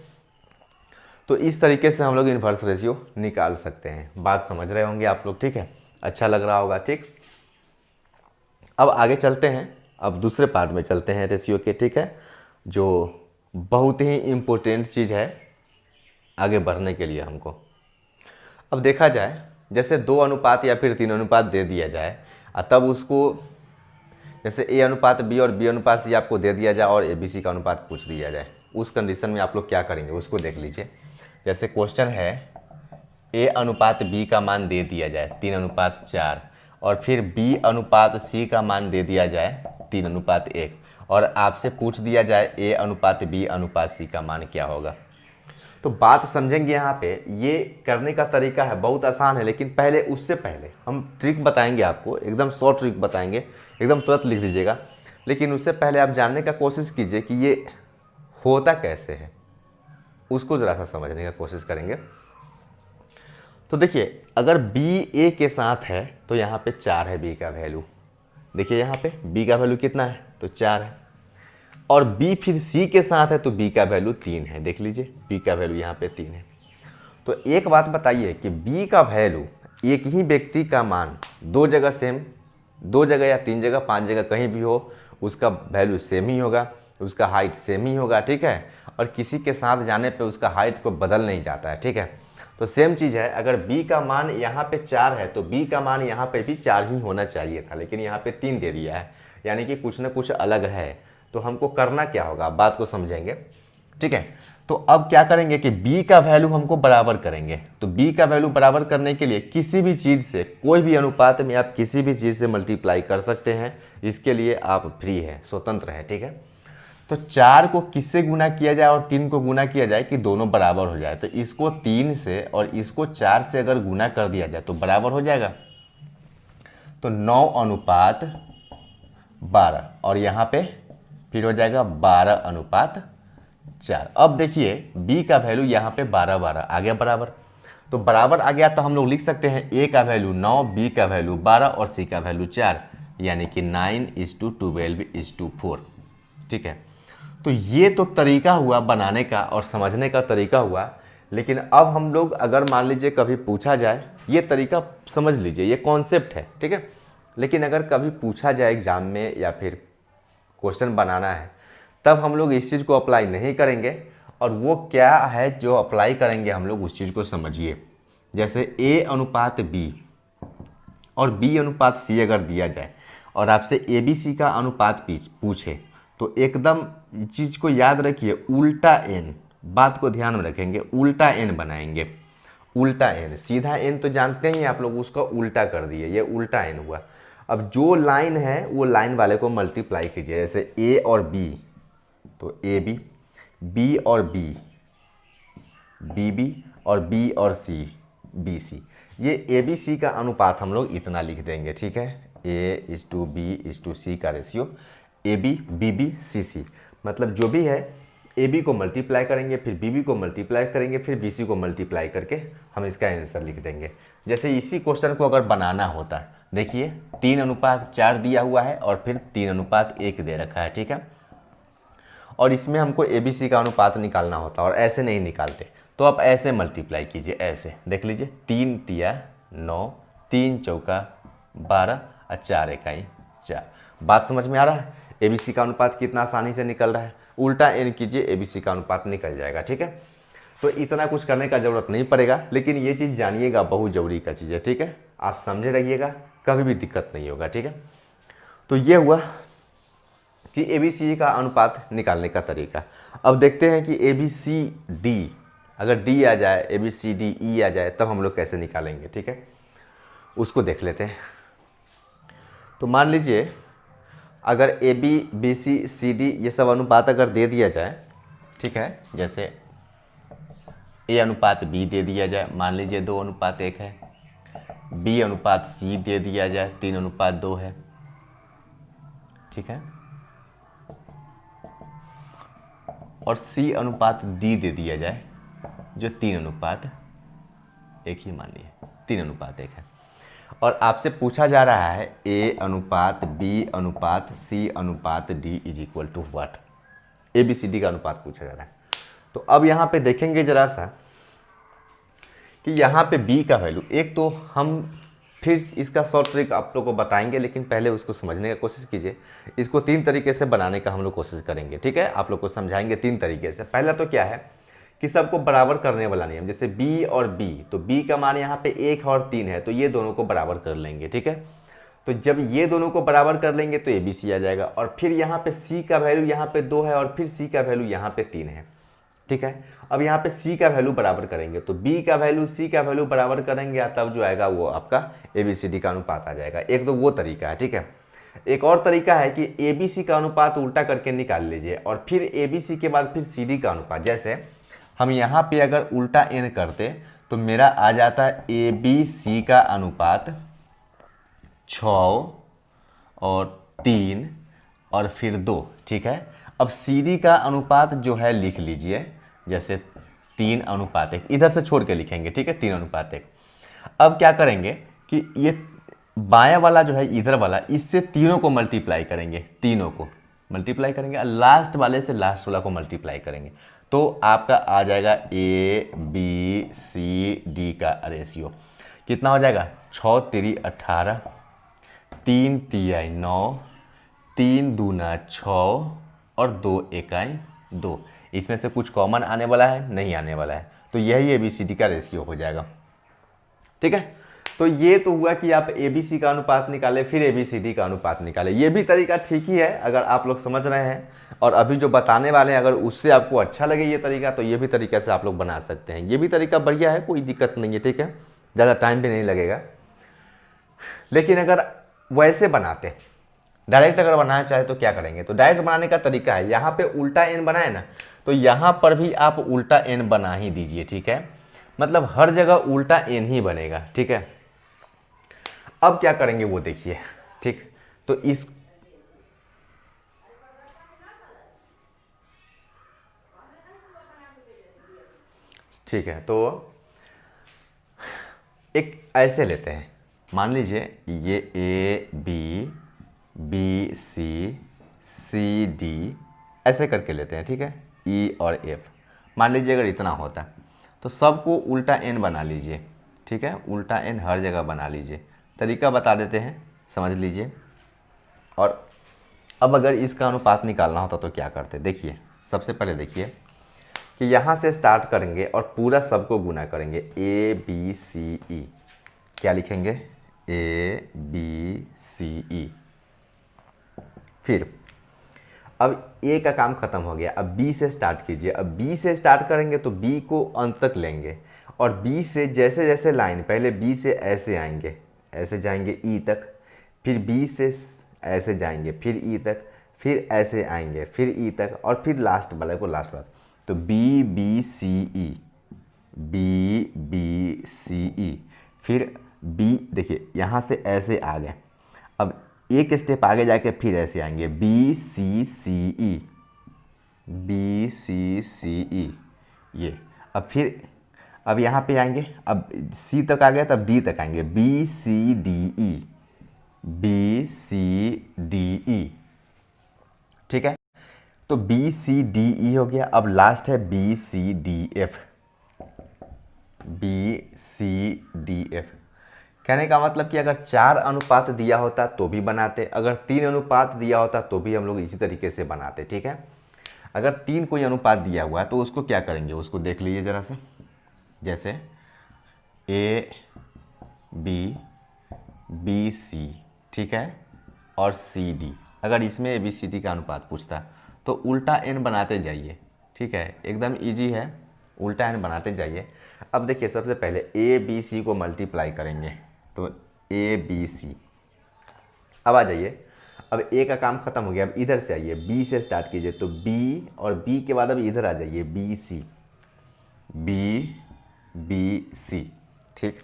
तो इस तरीके से हम लोग इन्वर्स रेशियो निकाल सकते हैं। बात समझ रहे होंगे आप लोग, ठीक है, अच्छा लग रहा होगा, ठीक। अब आगे चलते हैं, अब दूसरे पार्ट में चलते हैं रेशियो के, ठीक है, जो बहुत ही इम्पोर्टेंट चीज़ है आगे बढ़ने के लिए हमको। अब देखा जाए जैसे 2 अनुपात या फिर 3 अनुपात दे दिया जाए और तब उसको जैसे ए अनुपात बी और बी अनुपात सी आपको दे दिया जाए और ए बी सी का अनुपात पूछ दिया जाए, उस कंडीशन में आप लोग क्या करेंगे उसको देख लीजिए। जैसे क्वेश्चन है ए अनुपात बी का मान दे दिया जाए 3:4 और फिर बी अनुपात सी का मान दे दिया जाए 3:1 और आपसे पूछ दिया जाए ए अनुपात बी अनुपात सी का मान क्या होगा। तो बात समझेंगे यहाँ पे, ये करने का तरीका है बहुत आसान है, लेकिन पहले उससे पहले हम ट्रिक बताएंगे आपको, एकदम शॉर्ट ट्रिक बताएंगे, एकदम तुरंत लिख दीजिएगा। लेकिन उससे पहले आप जानने का कोशिश कीजिए कि ये होता कैसे है, उसको ज़रा सा समझने का कोशिश करेंगे। तो देखिए अगर बी ए के साथ है तो यहाँ पे 4 है बी का वैल्यू। देखिए यहाँ पे बी का वैल्यू कितना है तो 4 है, और बी फिर सी के साथ है तो बी का वैल्यू 3 है। देख लीजिए बी का वैल्यू यहाँ पे 3 है। तो एक बात बताइए कि बी का वैल्यू एक ही व्यक्ति का मान दो जगह सेम, 2 जगह या 3 जगह 5 जगह कहीं भी हो उसका वैल्यू सेम ही होगा, उसका हाइट सेम ही होगा, ठीक है। और किसी के साथ जाने पे उसका हाइट को बदल नहीं जाता है, ठीक है। तो सेम चीज़ है, अगर b का मान यहाँ पे 4 है तो b का मान यहाँ पे भी 4 ही होना चाहिए था, लेकिन यहाँ पे 3 दे दिया है, यानी कि कुछ ना कुछ अलग है। तो हमको करना क्या होगा, बात को समझेंगे, ठीक है। तो अब क्या करेंगे कि b का वैल्यू हमको बराबर करेंगे। तो b का वैल्यू बराबर करने के लिए किसी भी चीज़ से, कोई भी अनुपात में आप किसी भी चीज़ से मल्टीप्लाई कर सकते हैं, इसके लिए आप फ्री है, स्वतंत्र है, ठीक है। तो 4 को किससे गुना किया जाए और 3 को गुना किया जाए कि दोनों बराबर हो जाए। तो इसको 3 से और इसको 4 से अगर गुना कर दिया जाए तो बराबर हो जाएगा। तो 9:12 और यहाँ पे फिर हो जाएगा 12:4। अब देखिए b का वैल्यू यहाँ पे 12 आ गया बराबर। तो बराबर आ गया तो हम लोग लिख सकते हैं a का वैल्यू 9, b का वैल्यू 12 और c का वैल्यू 4, यानी कि 9:12:4, ठीक है। तो ये तो तरीका हुआ बनाने का और समझने का तरीका हुआ। लेकिन अब हम लोग अगर मान लीजिए कभी पूछा जाए, ये तरीका समझ लीजिए, ये कॉन्सेप्ट है, ठीक है। लेकिन अगर कभी पूछा जाए एग्जाम में या फिर क्वेश्चन बनाना है, तब हम लोग इस चीज़ को अप्लाई नहीं करेंगे। और वो क्या है जो अप्लाई करेंगे हम लोग, उस चीज़ को समझिए। जैसे a अनुपात b और b अनुपात c अगर दिया जाए और आपसे ए बी सी का अनुपात पूछे तो एकदम चीज़ को याद रखिए, उल्टा n, बात को ध्यान में रखेंगे, उल्टा n बनाएंगे। उल्टा n, सीधा n तो जानते ही आप लोग, उसका उल्टा कर दिए, ये उल्टा n हुआ। अब जो लाइन है वो लाइन वाले को मल्टीप्लाई कीजिए। जैसे a और b तो ए बी, बी और बी, बी बी और बी और सी, बी सी। ये ए बी सी का अनुपात हम लोग इतना लिख देंगे, ठीक है। A:B:C का ratio A B B B C C, मतलब जो भी है ए बी को मल्टीप्लाई करेंगे, फिर बी बी को मल्टीप्लाई करेंगे, फिर बी सी को मल्टीप्लाई करके हम इसका आंसर लिख देंगे। जैसे इसी क्वेश्चन को अगर बनाना होता, देखिए 3:4 दिया हुआ है और फिर 3:1 दे रखा है, ठीक है। और इसमें हमको ए बी सी का अनुपात निकालना होता और ऐसे नहीं निकालते, तो आप ऐसे मल्टीप्लाई कीजिए, ऐसे देख लीजिए 3 तिया 9, 3 चौका 12 और 4 इकाई 4। बात समझ में आ रहा है? ए बी सी का अनुपात कितना आसानी से निकल रहा है। उल्टा एन कीजिए, ए बी सी का अनुपात निकल जाएगा, ठीक है। तो इतना कुछ करने का ज़रूरत नहीं पड़ेगा, लेकिन ये चीज़ जानिएगा, बहुत ज़रूरी का चीज़ है, ठीक है। आप समझे रहिएगा, कभी भी दिक्कत नहीं होगा, ठीक है। तो ये हुआ कि ए बी सी का अनुपात निकालने का तरीका। अब देखते हैं कि ए बी सी डी, अगर डी आ जाए, ए बी सी डी ई आ जाए, तब हम लोग कैसे निकालेंगे, ठीक है। उसको देख लेते हैं। तो मान लीजिए अगर A B B C C D ये सब अनुपात अगर दे दिया जाए, ठीक है। जैसे ए अनुपात बी दे दिया जाए, मान लीजिए 2:1 है, बी अनुपात सी दे दिया जाए 3:2 है, ठीक है। और सी अनुपात डी दे दिया जाए जो 3:1 ही मान लिए, 3:1 है। और आपसे पूछा जा रहा है ए अनुपात बी अनुपात सी अनुपात D is equal to what, A B C D का अनुपात पूछा जा रहा है। तो अब यहाँ पे देखेंगे जरा सा कि यहाँ पे b का वैल्यू, एक तो हम फिर इसका शॉर्ट ट्रिक आप लोग को बताएंगे, लेकिन पहले उसको समझने की कोशिश कीजिए। इसको 3 तरीके से बनाने का हम लोग कोशिश करेंगे, ठीक है। आप लोग को समझाएंगे 3 तरीके से। पहला तो क्या है कि सबको बराबर करने वाला नियम, जैसे b और b, तो b का मान यहाँ पे 1 और 3 है, तो ये दोनों को बराबर कर लेंगे, ठीक है। तो जब ये दोनों को बराबर कर लेंगे तो ABC आ जाएगा। और फिर यहाँ पे C का वैल्यू यहाँ पे 2 है और फिर C का वैल्यू यहाँ पे 3 है, ठीक है। अब यहाँ पे C का वैल्यू बराबर करेंगे तो B का वैल्यू C का वैल्यू बराबर करेंगे, तब जो आएगा वो आपका ABCD का अनुपात आ जाएगा। एक तो वो तरीका है, ठीक है। एक और तरीका है कि ABC का अनुपात उल्टा करके निकाल लीजिए और फिर ABC के बाद फिर CD का अनुपात। जैसे हम यहाँ पे अगर उल्टा n करते तो मेरा आ जाता है ABC का अनुपात 6 और 3 और फिर 2, ठीक है। अब CD का अनुपात जो है लिख लीजिए, जैसे 3:1, इधर से छोड़ के लिखेंगे, ठीक है, 3:1। अब क्या करेंगे कि ये बायां वाला जो है इधर वाला, इससे तीनों को मल्टीप्लाई करेंगे, तीनों को मल्टीप्लाई करेंगे और लास्ट वाले से लास्ट वाला को मल्टीप्लाई करेंगे तो आपका आ जाएगा ABCD का रेशियो। कितना हो जाएगा? 6 3 18, 3 3 9, 3 दूना 6 और 2 1 2। इसमें से कुछ कॉमन आने वाला है? नहीं आने वाला है। तो यही ABCD का रेशियो हो जाएगा, ठीक है। तो ये तो हुआ कि आप ABC का अनुपात निकाले फिर ABCD का अनुपात निकाले। ये भी तरीका ठीक ही है अगर आप लोग समझ रहे हैं, और अभी जो बताने वाले हैं अगर उससे आपको अच्छा लगे ये तरीका तो ये भी तरीके से आप लोग बना सकते हैं। ये भी तरीका बढ़िया है, कोई दिक्कत नहीं है, ठीक है, ज़्यादा टाइम भी नहीं लगेगा। लेकिन अगर वैसे बनाते डायरेक्ट अगर बनाना चाहे तो क्या करेंगे? तो डायरेक्ट बनाने का तरीका है, यहाँ पे उल्टा n बनाए ना तो यहाँ पर भी आप उल्टा n बना ही दीजिए, ठीक है। मतलब हर जगह उल्टा n ही बनेगा, ठीक है। अब क्या करेंगे वो देखिए, ठीक। तो इस ठीक है, तो एक ऐसे लेते हैं, मान लीजिए ये ABCD ऐसे करके लेते हैं, ठीक है, E और F। मान लीजिए अगर इतना होता तो सबको उल्टा n बना लीजिए, ठीक है, उल्टा n हर जगह बना लीजिए। तरीका बता देते हैं, समझ लीजिए। और अब अगर इसका अनुपात निकालना होता तो क्या करते? देखिए, सबसे पहले देखिए कि यहाँ से स्टार्ट करेंगे और पूरा सबको गुना करेंगे, ABCE। क्या लिखेंगे? ABCE। फिर अब A का काम खत्म हो गया, अब B से स्टार्ट कीजिए। अब B से स्टार्ट करेंगे तो B को अंत तक लेंगे और B से जैसे जैसे लाइन, पहले B से ऐसे आएंगे, ऐसे जाएंगे E तक, फिर B से ऐसे जाएंगे, फिर E तक, फिर ऐसे आएंगे, फिर E तक, और फिर लास्ट वाले को लास्ट वाला। तो BBCE, BBCE, फिर B, देखिए यहाँ से ऐसे आ गए। अब एक स्टेप आगे जाके फिर ऐसे आएंगे, BCCE, BCCE, ये। अब फिर अब यहाँ पे आएंगे, अब C तक आ गया तब D तक आएंगे, BCDE, BCDE, ठीक है। तो BCDE हो गया। अब लास्ट है BCDF, BCDF। कहने का मतलब कि अगर 4 अनुपात दिया होता तो भी बनाते, अगर 3 अनुपात दिया होता तो भी हम लोग इसी तरीके से बनाते, ठीक है। अगर 3 कोई अनुपात दिया हुआ है तो उसको क्या करेंगे, उसको देख लीजिए ज़रा से। जैसे ABC, ठीक है, और CD। अगर इसमें ABCD का अनुपात पूछता तो उल्टा n बनाते जाइए, ठीक है, एकदम इजी है, उल्टा n बनाते जाइए। अब देखिए, सबसे पहले ABC को मल्टीप्लाई करेंगे तो ABC। अब आ जाइए, अब A का काम खत्म हो गया, अब इधर से आइए, B से स्टार्ट कीजिए तो B, और B के बाद अब इधर आ जाइए, BC, BC, ठीक।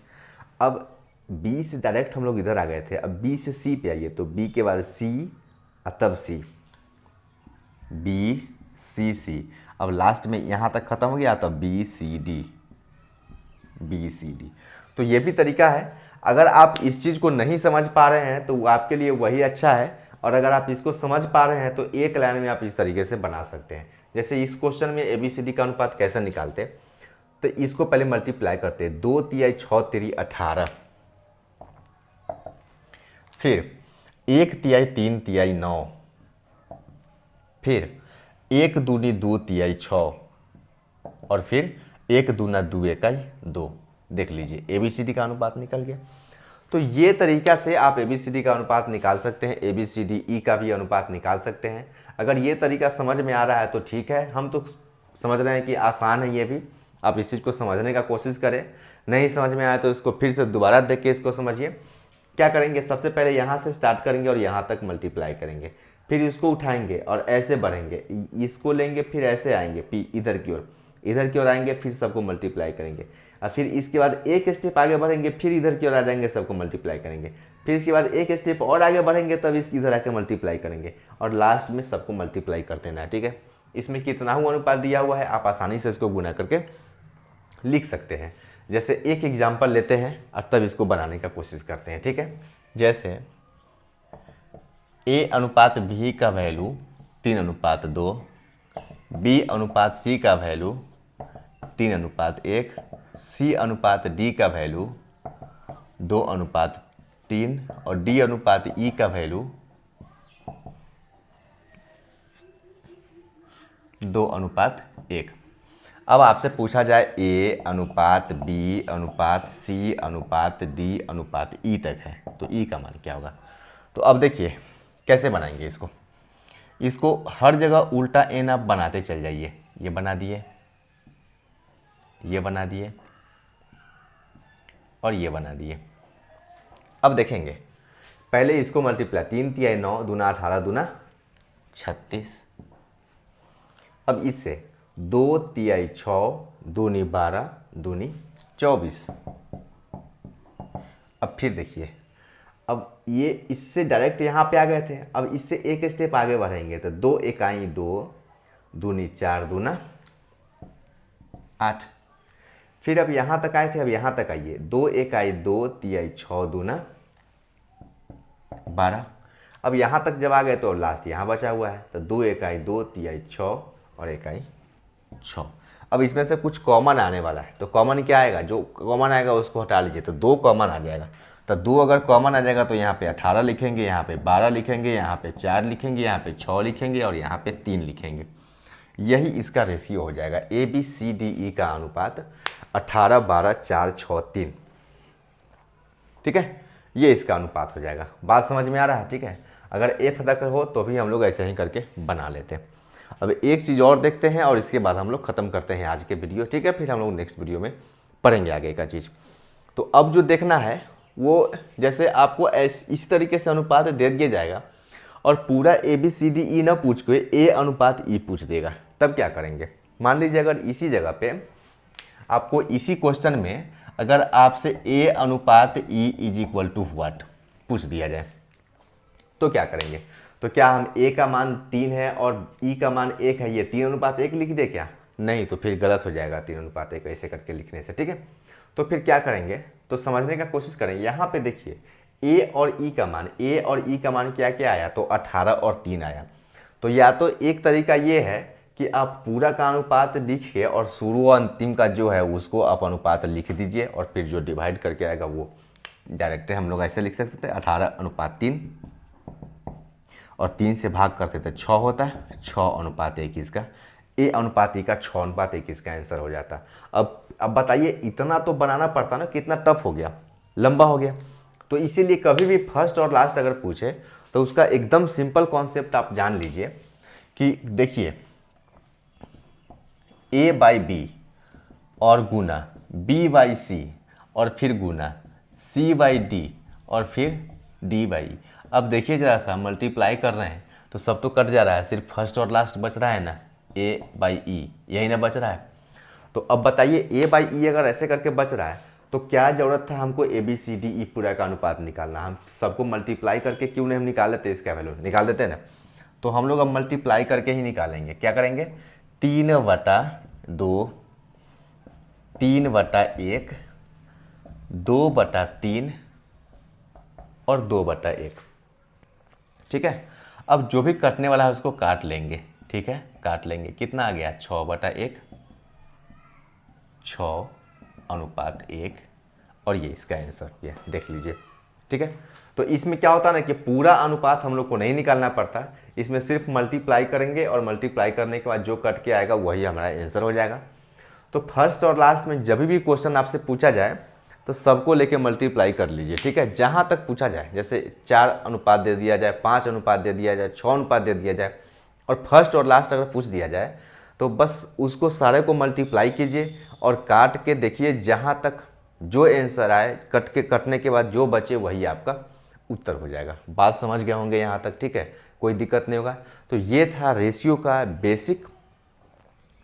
अब B से डायरेक्ट हम लोग इधर आ गए थे, अब B से C पे आइए तो B के बाद C और तब C, BCC। अब लास्ट में यहाँ तक ख़त्म हो गया तब BCD। तो ये भी तरीका है। अगर आप इस चीज़ को नहीं समझ पा रहे हैं तो आपके लिए वही अच्छा है, और अगर आप इसको समझ पा रहे हैं तो एक लाइन में आप इस तरीके से बना सकते हैं। जैसे इस क्वेश्चन में ABCD का अनुपात कैसे निकालते, तो इसको पहले मल्टीप्लाई करते, 2 तिहाई 6 तिरी 18, फिर 1 तिहाई 3 तिहाई 9, फिर 1 दूनी 2 तिहाई 6, और फिर 1 दूना 2 इकाई 2। देख लीजिए ABCD का अनुपात निकल गया। तो ये तरीका से आप ABCD का अनुपात निकाल सकते हैं, ABCDE का भी अनुपात निकाल सकते हैं। अगर ये तरीका समझ में आ रहा है तो ठीक है, हम तो समझ रहे हैं कि आसान है ये भी, आप इस चीज़ को समझने का कोशिश करें। नहीं समझ में आया तो इसको फिर से दोबारा देख के इसको समझिए। क्या करेंगे, सबसे पहले यहाँ से स्टार्ट करेंगे और यहाँ तक मल्टीप्लाई करेंगे, फिर इसको उठाएंगे और ऐसे बढ़ेंगे, इसको लेंगे, फिर ऐसे आएंगे इधर की ओर आएंगे, फिर सबको मल्टीप्लाई करेंगे, और फिर इसके बाद एक स्टेप आगे बढ़ेंगे, फिर इधर की ओर आ जाएंगे, सबको मल्टीप्लाई करेंगे, फिर इसके बाद एक स्टेप और आगे बढ़ेंगे, तब इधर आके मल्टीप्लाई करेंगे, और लास्ट में सबको मल्टीप्लाई कर देना है। ठीक है, इसमें कितना हुआ अनुपात दिया हुआ है, आप आसानी से इसको गुना करके लिख सकते हैं। जैसे एक एग्जाम्पल लेते हैं और तब इसको बनाने का कोशिश करते हैं। ठीक है, जैसे A अनुपात B का वैल्यू 3:2, B अनुपात C का वैल्यू 3:1, C अनुपात D का वैल्यू 2:3 और D अनुपात E का वैल्यू 2:1। अब आपसे पूछा जाए A अनुपात B अनुपात C अनुपात D अनुपात E तक है, तो E का मान क्या होगा। तो अब देखिए कैसे बनाएंगे इसको हर जगह उल्टा n आप बनाते चल जाइए। ये बना दिए, ये बना दिए और ये बना दिए। अब देखेंगे, पहले इसको मल्टीप्लाई, 3 तिहाई 9, दूना 18, दूना 36। अब इससे 2 तिहाई 6, दूनी 12, दूनी 24। अब फिर देखिए, अब ये इससे डायरेक्ट यहाँ पे आ गए थे, अब इससे एक स्टेप आगे बढ़ेंगे तो 2 इकाई 2, दूनी 4, दूना 8। फिर अब यहाँ तक आए थे, अब यहाँ तक आइए, 2 इकाई 2, तिहाई 6, दूना 12। अब यहाँ तक जब आ गए तो लास्ट यहाँ बचा हुआ है, तो 2 इकाई 2, तिहाई 6 और इकाई 6। अब इसमें से कुछ कॉमन आने वाला है, तो कॉमन क्या आएगा, जो कॉमन आएगा उसको हटा लीजिए, तो 2 कॉमन आ जाएगा। तो 2 अगर कॉमन आ जाएगा तो यहाँ पे 18 लिखेंगे, यहाँ पे 12 लिखेंगे, यहाँ पे 4 लिखेंगे, यहाँ पे 6 लिखेंगे और यहाँ पे 3 लिखेंगे। यही इसका रेशियो हो जाएगा। ABCDE का अनुपात 18, 12, 4, 6, 3। ठीक है, ये इसका अनुपात हो जाएगा। बात समझ में आ रहा है। ठीक है, अगर F तक हो तो भी हम लोग ऐसे ही करके बना लेते हैं। अब एक चीज़ और देखते हैं और इसके बाद हम लोग ख़त्म करते हैं आज के वीडियो। ठीक है, फिर हम लोग नेक्स्ट वीडियो में पढ़ेंगे आगे का चीज़। तो अब जो देखना है वो, जैसे आपको इस तरीके से अनुपात दे दिया जाएगा और पूरा ABCDE ना पूछ के A अनुपात E पूछ देगा, तब क्या करेंगे। मान लीजिए अगर इसी जगह पे आपको इसी क्वेश्चन में अगर आपसे A अनुपात E is equal to what पूछ दिया जाए तो क्या करेंगे। तो क्या हम A का मान 3 है और E का मान 1 है, ये 3:1 लिख दे क्या, नहीं, तो फिर गलत हो जाएगा 3:1 ऐसे करके लिखने से। ठीक है, तो फिर क्या करेंगे, तो समझने का कोशिश करें। यहाँ पे देखिए A और E का मान, A और E का मान क्या क्या आया, तो 18 और 3 आया। तो या तो एक तरीका ये है कि आप पूरा का अनुपात लिखिए और शुरू और अंतिम का जो है उसको आप अनुपात लिख दीजिए और फिर जो डिवाइड करके आएगा वो डायरेक्ट हम लोग ऐसे लिख सकते थे 18:3 और 3 से भाग करते थे 6 होता है, 6:1 इसका A अनुपात E का 6:1 इसका आंसर हो जाता। अब बताइए, इतना तो बनाना पड़ता ना, कितना टफ हो गया, लंबा हो गया। तो इसीलिए कभी भी फर्स्ट और लास्ट अगर पूछे तो उसका एकदम सिंपल कॉन्सेप्ट आप जान लीजिए कि देखिए A/B और गुना B/C और फिर गुना C/D और फिर D/E। अब देखिए जरा सा, मल्टीप्लाई कर रहे हैं तो सब तो कट जा रहा है, सिर्फ फर्स्ट और लास्ट बच रहा है ना, A/E, यही ना बच रहा है। तो अब बताइए A/E अगर ऐसे करके बच रहा है तो क्या ज़रूरत था हमको ABCDE पूरा का अनुपात निकालना। हम सबको मल्टीप्लाई करके क्यों नहीं हम निकाल लेते, इसका वैल्यू निकाल देते ना। तो हम लोग अब मल्टीप्लाई करके ही निकालेंगे। क्या करेंगे, 3/2, 3/1, 2/3 और 2/1। ठीक है, अब जो भी कटने वाला है उसको काट लेंगे। ठीक है, काट लेंगे, कितना आ गया, 6/1, 6:1 और ये इसका आंसर ये देख लीजिए। ठीक है, तो इसमें क्या होता है ना कि पूरा अनुपात हम लोग को नहीं निकालना पड़ता, इसमें सिर्फ मल्टीप्लाई करेंगे और मल्टीप्लाई करने के बाद जो कट के आएगा वही हमारा आंसर हो जाएगा। तो फर्स्ट और लास्ट में जब भी क्वेश्चन आपसे पूछा जाए तो सबको लेके मल्टीप्लाई कर लीजिए, ठीक है। जहाँ तक पूछा जाए, जैसे 4 अनुपात दे दिया जाए, 5 अनुपात दे दिया जाए, 6 अनुपात दे दिया जाए, और फर्स्ट और लास्ट अगर पूछ दिया जाए तो बस उसको सारे को मल्टीप्लाई कीजिए और काट के देखिए, जहाँ तक जो आंसर आए कटने के बाद जो बचे वही आपका उत्तर हो जाएगा। बात समझ गए होंगे यहाँ तक, ठीक है, कोई दिक्कत नहीं होगा। तो ये था रेशियो का बेसिक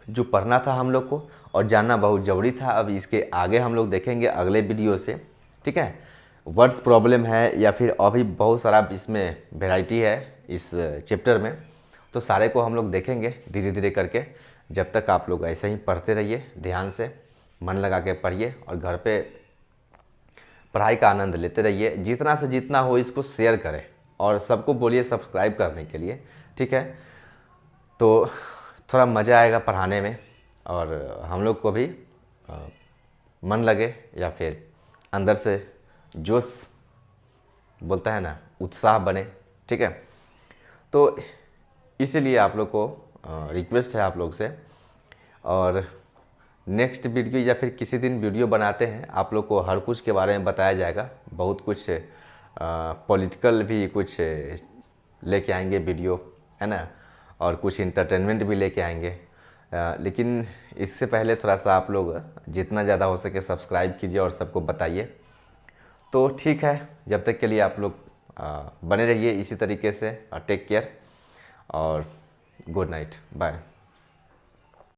जो पढ़ना था हम लोग को और जानना बहुत ज़रूरी था। अब इसके आगे हम लोग देखेंगे अगले वीडियो से, ठीक है। वर्ड्स प्रॉब्लम है या फिर अभी बहुत सारा इसमें वैरायटी है इस चैप्टर में, तो सारे को हम लोग देखेंगे धीरे धीरे करके। जब तक आप लोग ऐसे ही पढ़ते रहिए, ध्यान से मन लगा के पढ़िए और घर पे पढ़ाई का आनंद लेते रहिए। जितना से जितना हो इसको शेयर करें और सबको बोलिए सब्सक्राइब करने के लिए, ठीक है। तो थोड़ा मज़ा आएगा पढ़ाने में और हम लोग को भी मन लगे या फिर अंदर से जोश बोलता है ना, उत्साह बने, ठीक है। तो इसीलिए आप लोग को रिक्वेस्ट है आप लोग से, और नेक्स्ट वीडियो या फिर किसी दिन वीडियो बनाते हैं, आप लोग को हर कुछ के बारे में बताया जाएगा। बहुत कुछ पॉलिटिकल भी कुछ लेके आएंगे वीडियो, है ना, और कुछ इंटरटेनमेंट भी लेके आएंगे। लेकिन इससे पहले थोड़ा सा आप लोग जितना ज़्यादा हो सके सब्सक्राइब कीजिए और सबको बताइए। तो ठीक है, जब तक के लिए आप लोग बने रहिए इसी तरीके से। टेक केयर और गुड नाइट, बाय।